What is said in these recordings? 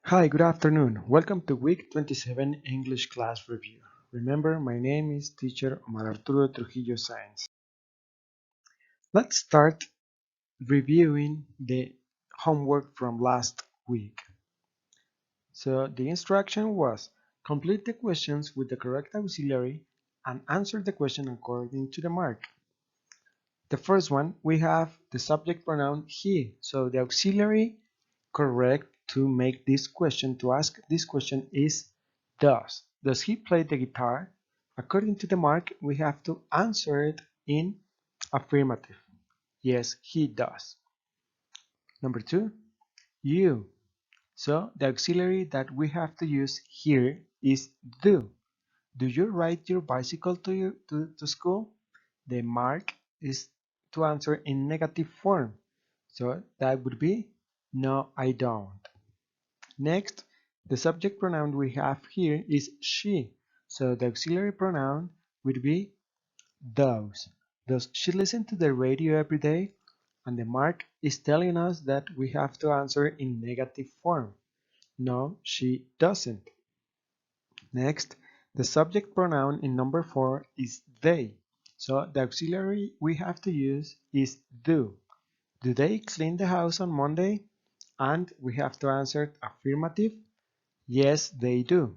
Hi, good afternoon. Welcome to week 27 English class review. Remember, my name is teacher Omar Arturo Trujillo Sáenz. Let's start reviewing the homework from last week. So the instruction was complete the questions with the correct auxiliary and answer the question according to the mark. The first one, we have the subject pronoun he. So the auxiliary correct to make this question, to ask this question is does. Does he play the guitar? According to the mark, we have to answer it in affirmative. Yes, he does. Number two, you. So the auxiliary that we have to use here is do. Do you ride your bicycle to school? The mark is to answer in negative form. So that would be no, I don't. Next, the subject pronoun we have here is she. So the auxiliary pronoun would be those. Does she listen to the radio every day? And the mark is telling us that we have to answer in negative form. No, she doesn't. Next, the subject pronoun in number 4 is they. So the auxiliary we have to use is do. Do they clean the house on Monday? And we have to answer affirmative. Yes, they do.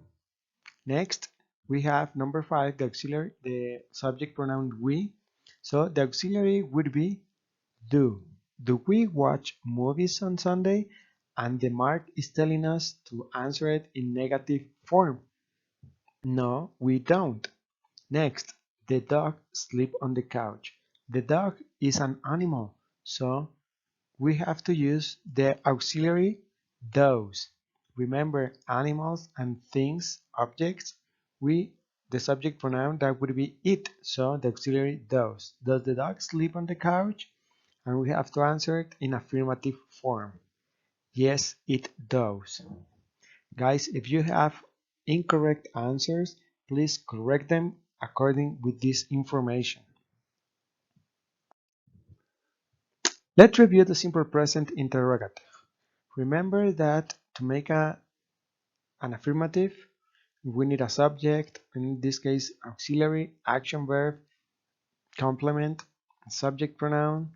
Next, we have number 5, the auxiliary, the subject pronoun we. So the auxiliary would be do. Do we watch movies on Sunday? And the mark is telling us to answer it in negative form. No, we don't. Next, the dog sleep on the couch. The dog is an animal, so we have to use the auxiliary those. Remember, animals and things, objects, the subject pronoun that would be it, so the auxiliary those. Does the dog sleep on the couch? And we have to answer it in affirmative form. Yes, it does. Guys, if you have incorrect answers, please correct them according with this information. Let's review the simple present interrogative. Remember that to make an affirmative, we need a subject, in this case auxiliary, action verb, complement, subject pronoun,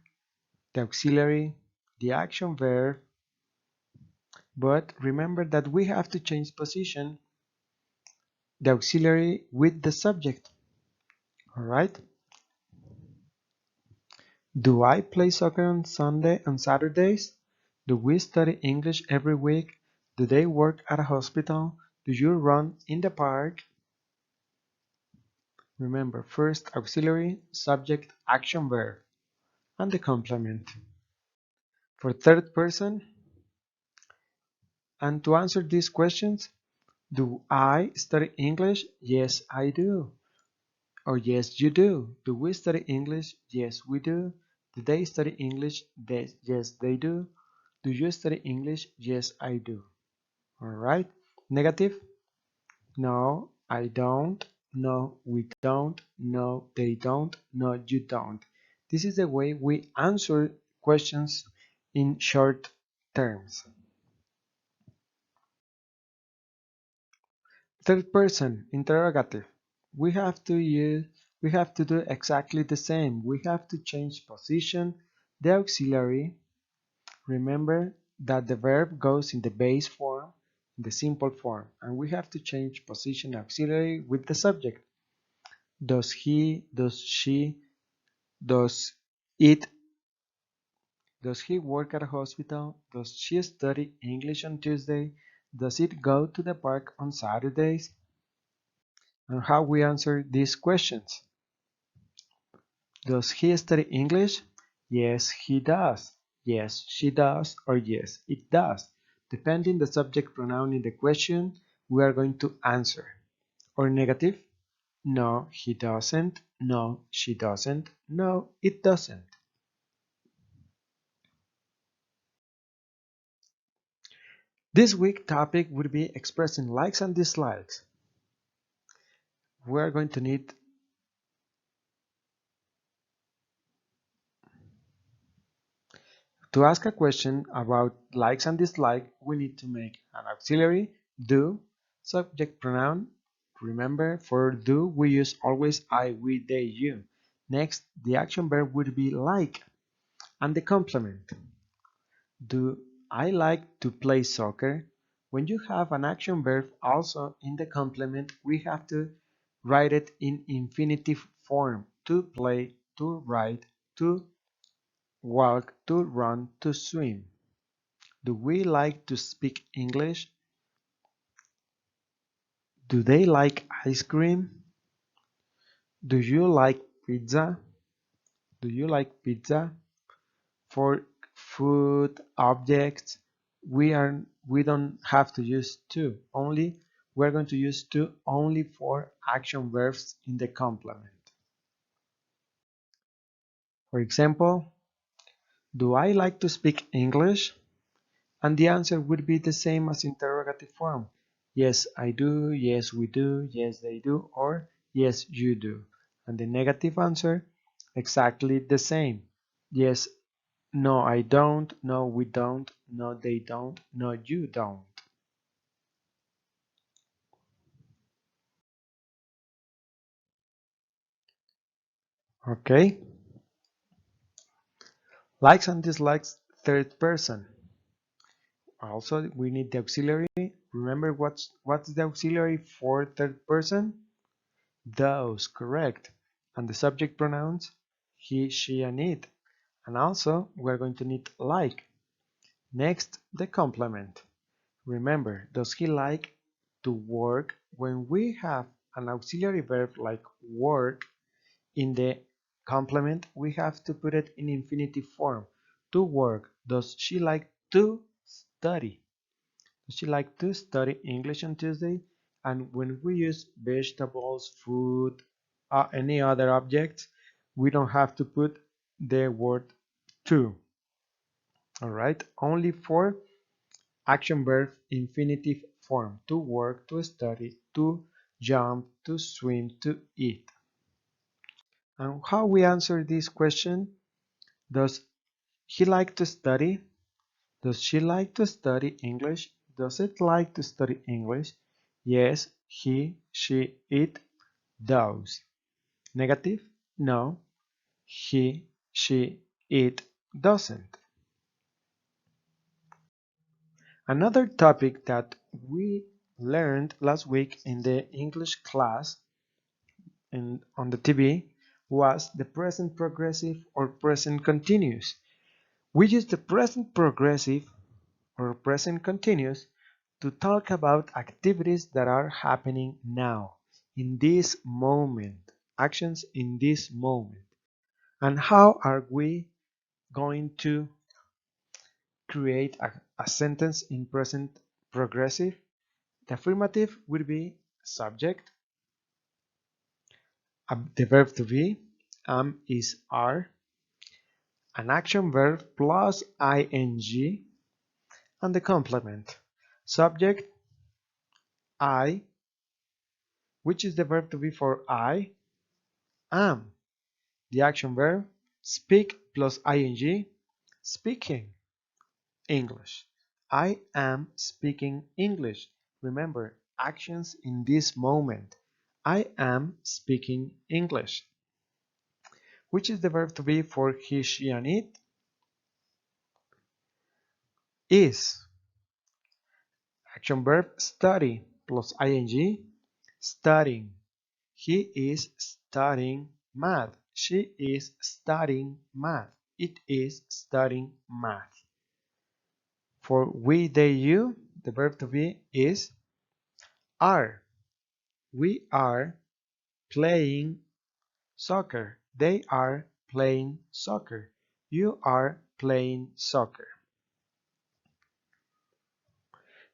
the auxiliary, the action verb, but remember that we have to change position the auxiliary with the subject. Alright? Do I play soccer on Sunday and Saturdays? Do we study English every week? Do they work at a hospital? Do you run in the park? Remember, first auxiliary, subject, action verb, and the complement. For third person, and to answer these questions, do I study English? Yes, I do. Or yes, you do. Do we study English? Yes, we do. Do they study English? Yes, they do. Do you study English? Yes, I do. Alright. Negative? No, I don't. No, we don't. No, they don't. No, you don't. This is the way we answer questions in short terms. Third person interrogative. We have to use we have to do exactly the same. We have to change position, the auxiliary. Remember that the verb goes in the base form, in the simple form, and we have to change position auxiliary with the subject. Does he, does she, does it, does he work at a hospital? Does she study English on Tuesday? Does it go to the park on Saturdays? And how we answer these questions. Does he study English? Yes, he does. Yes, she does, or yes, it does. Depending the subject pronoun in the question, we are going to answer. Or negative? No, he doesn't. No, she doesn't. No, it doesn't. This week topic would be expressing likes and dislikes. We are going to need To ask a question about likes and dislikes, we need to make an auxiliary, do, subject pronoun. Remember, for do, we use always I, we, they, you. Next, the action verb would be like, and the complement. Do I like to play soccer? When you have an action verb also in the complement, we have to write it in infinitive form. To play, to ride, to walk, to run, to swim. Do we like to speak English? Do they like ice cream? Do you like pizza? Do you like pizza? For food objects, we don't have to use to. We're going to use to only for action verbs in the complement. For example, do I like to speak English? And the answer would be the same as interrogative form. Yes, I do, yes, we do, yes, they do, or yes, you do. And the negative answer, exactly the same. Yes, no, I don't, no, we don't, no, they don't, no, you don't. Okay? Likes and dislikes, third person. Also, we need the auxiliary. Remember what's the auxiliary for third person? Those, correct. And the subject pronouns, he, she, and it. And also, we're going to need like. Next, the complement. Remember, does he like to work? When we have an auxiliary verb like work in the complement, we have to put it in infinitive form. To work. Does she like to study? Does she like to study English on Tuesday? And when we use vegetables, food, any other objects, we don't have to put the word to. Alright? Only for action verb infinitive form. To work, to study, to jump, to swim, to eat. And how we answer this question? Does he like to study? Does she like to study English? Does it like to study English? Yes, he, she, it does. Negative? No, he, she, it doesn't. Another topic that we learned last week in the English class and on the TV was the present progressive or present continuous. We use the present progressive or present continuous to talk about activities that are happening now, in this moment, actions in this moment. And how are we going to create a sentence in present progressive? The affirmative will be subject, the verb to be, am is are, an action verb plus ing, and the complement. Subject, I, which is the verb to be for I, am. The action verb, speak plus ing, speaking English. I am speaking English. Remember, actions in this moment. I am speaking English. Which is the verb to be for he, she, and it? Is. Action verb, study plus ing, studying. He is studying math. She is studying math. It is studying math. For we, they, you, the verb to be is are. We are playing soccer. They are playing soccer. You are playing soccer.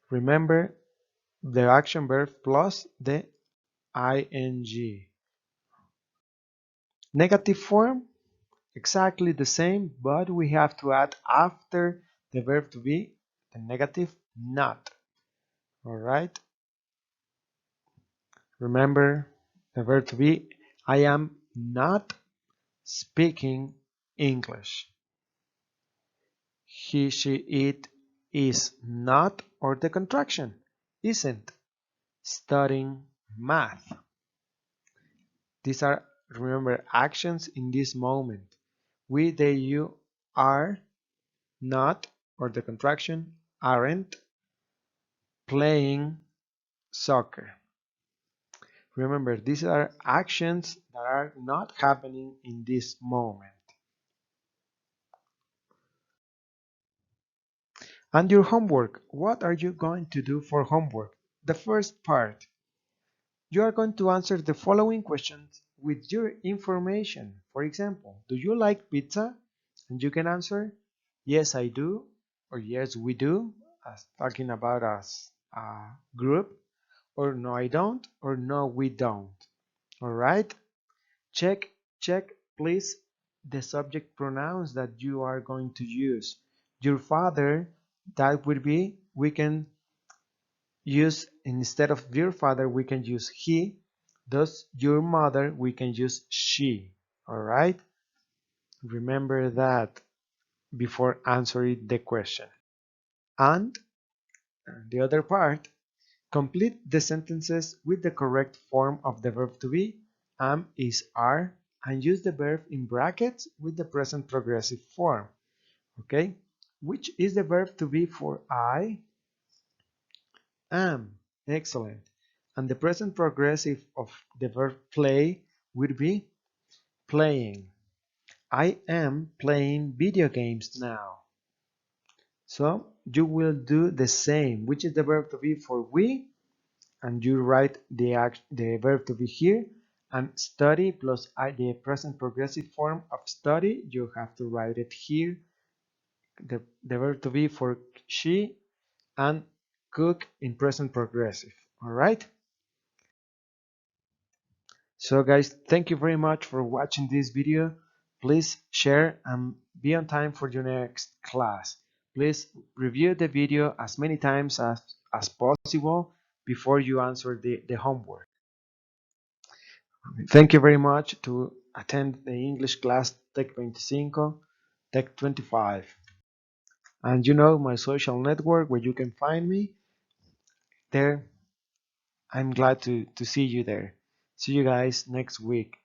Remember the action verb plus the ing. Negative form, exactly the same, but we have to add after the verb to be the negative not. Alright? Remember the verb to be I am not speaking English. he, she, it, is not, or the contraction isn't studying math. These are, remember, actions in this moment. We, they, you are not, or the contraction aren't playing soccer. Remember, these are actions that are not happening in this moment. And your homework, what are you going to do for homework? The first part, you are going to answer the following questions with your information. For example, do you like pizza? And you can answer, yes, I do, or yes, we do, as talking about us a group, or no, I don't, or no, we don't. All right? Check, please, the subject pronouns that you are going to use. Your father, that would be, we can use, instead of your father, we can use he. Thus, your mother, we can use she. All right? Remember that before answering the question. And the other part, complete the sentences with the correct form of the verb to be, am, is, are, and use the verb in brackets with the present progressive form. Okay? Which is the verb to be for I am? Excellent. And the present progressive of the verb play would be playing. I am playing video games now. So you will do the same, which is the verb to be for we, and you write the verb to be here, and study plus the present progressive form of study, you have to write it here, the verb to be for she, and cook in present progressive. All right? So guys, thank you very much for watching this video. Please share and be on time for your next class. Please review the video as many times as possible before you answer the homework. Thank you very much to attend the English class Tech 25, Tech 25. And you know my social network where you can find me there. I'm glad to see you there. See you guys next week.